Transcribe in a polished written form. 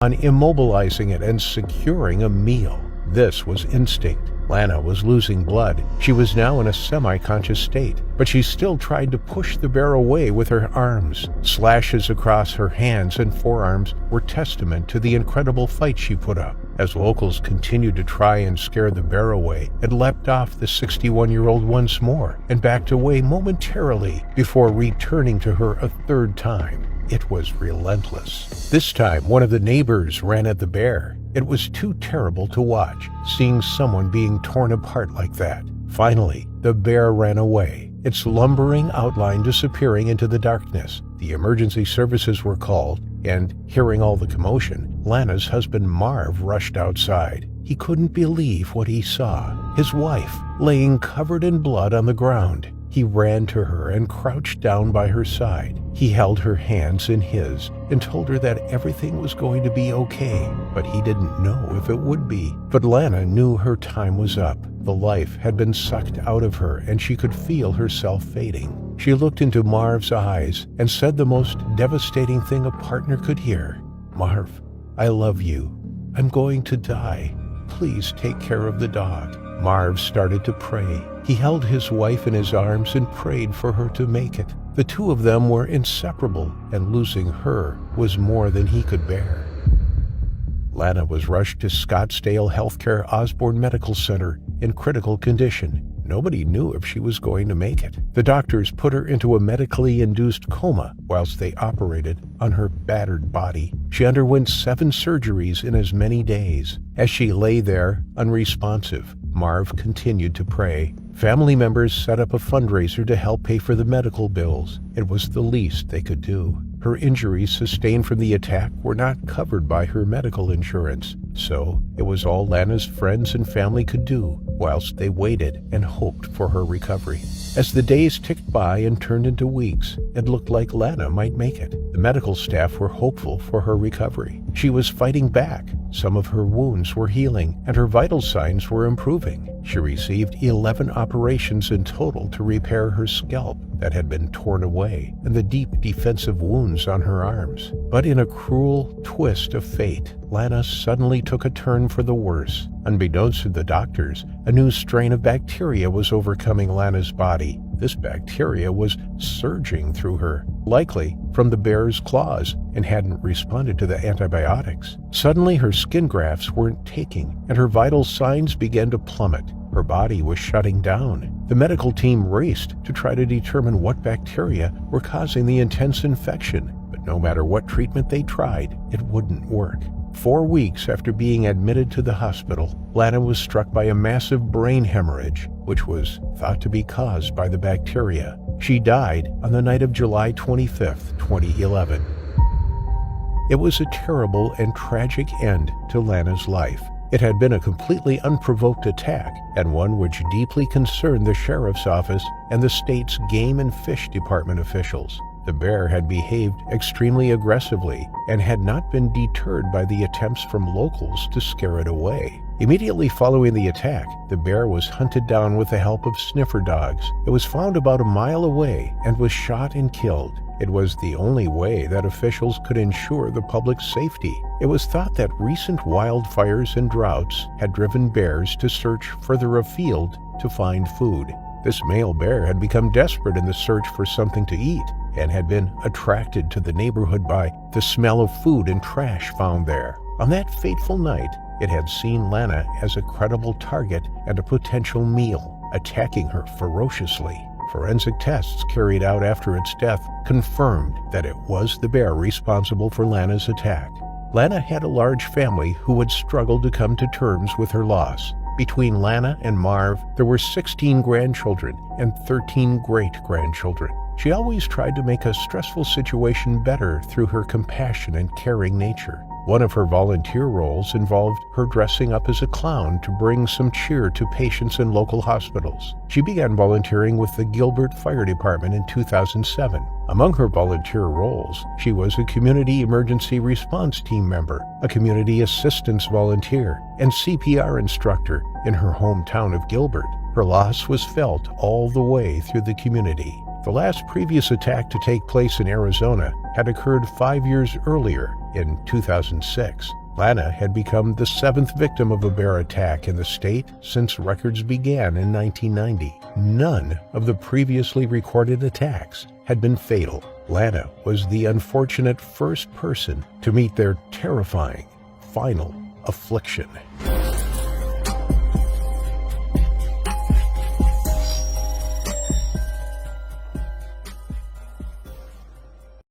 on immobilizing it and securing a meal. This was instinct. Lana was losing blood. She was now in a semi-conscious state, but she still tried to push the bear away with her arms. Slashes across her hands and forearms were testament to the incredible fight she put up. As locals continued to try and scare the bear away, it leapt off the 61-year-old once more and backed away momentarily before returning to her a third time. It was relentless. This time, one of the neighbors ran at the bear. It was too terrible to watch, seeing someone being torn apart like that. Finally, the bear ran away, its lumbering outline disappearing into the darkness. The emergency services were called, and, hearing all the commotion, Lana's husband Marv rushed outside. He couldn't believe what he saw. His wife, laying covered in blood on the ground. He ran to her and crouched down by her side. He held her hands in his and told her that everything was going to be okay, but he didn't know if it would be. But Lana knew her time was up. The life had been sucked out of her, and she could feel herself fading. She looked into Marv's eyes and said the most devastating thing a partner could hear. "Marv, I love you. I'm going to die. Please take care of the dog." Marv started to pray. He held his wife in his arms and prayed for her to make it. The two of them were inseparable, and losing her was more than he could bear. Lana was rushed to Scottsdale Healthcare Osborne Medical Center in critical condition. Nobody knew if she was going to make it. The doctors put her into a medically induced coma whilst they operated on her battered body. She underwent 7 surgeries in as many days. As she lay there, unresponsive, Marv continued to pray. Family members set up a fundraiser to help pay for the medical bills. It was the least they could do. Her injuries sustained from the attack were not covered by her medical insurance, so it was all Lana's friends and family could do whilst they waited and hoped for her recovery. As the days ticked by and turned into weeks, it looked like Lana might make it. The medical staff were hopeful for her recovery. She was fighting back. Some of her wounds were healing, and her vital signs were improving. She received 11 operations in total to repair her scalp that had been torn away and the deep defensive wounds on her arms. But in a cruel twist of fate, Lana suddenly took a turn for the worse. Unbeknownst to the doctors, a new strain of bacteria was overcoming Lana's body. This bacteria was surging through her, likely from the bear's claws, and hadn't responded to the antibiotics. Suddenly her skin grafts weren't taking, and her vital signs began to plummet. Her body was shutting down. The medical team raced to try to determine what bacteria were causing the intense infection, but no matter what treatment they tried, it wouldn't work. 4 weeks after being admitted to the hospital, Lana was struck by a massive brain hemorrhage, which was thought to be caused by the bacteria. She died on the night of July 25, 2011. It was a terrible and tragic end to Lana's life. It had been a completely unprovoked attack, and one which deeply concerned the sheriff's office and the state's game and fish department officials. The bear had behaved extremely aggressively and had not been deterred by the attempts from locals to scare it away. Immediately following the attack, the bear was hunted down with the help of sniffer dogs. It was found about a mile away and was shot and killed. It was the only way that officials could ensure the public's safety. It was thought that recent wildfires and droughts had driven bears to search further afield to find food. This male bear had become desperate in the search for something to eat and had been attracted to the neighborhood by the smell of food and trash found there. On that fateful night, it had seen Lana as a credible target and a potential meal, attacking her ferociously. Forensic tests carried out after its death confirmed that it was the bear responsible for Lana's attack. Lana had a large family who had struggled to come to terms with her loss. Between Lana and Marv, there were 16 grandchildren and 13 great-grandchildren. She always tried to make a stressful situation better through her compassion and caring nature. One of her volunteer roles involved her dressing up as a clown to bring some cheer to patients in local hospitals. She began volunteering with the Gilbert Fire Department in 2007. Among her volunteer roles, she was a community emergency response team member, a community assistance volunteer, and CPR instructor in her hometown of Gilbert. Her loss was felt all the way through the community. The last previous attack to take place in Arizona had occurred 5 years earlier, In 2006, Lana had become the 7th victim of a bear attack in the state since records began in 1990. None of the previously recorded attacks had been fatal. Lana was the unfortunate first person to meet their terrifying final affliction.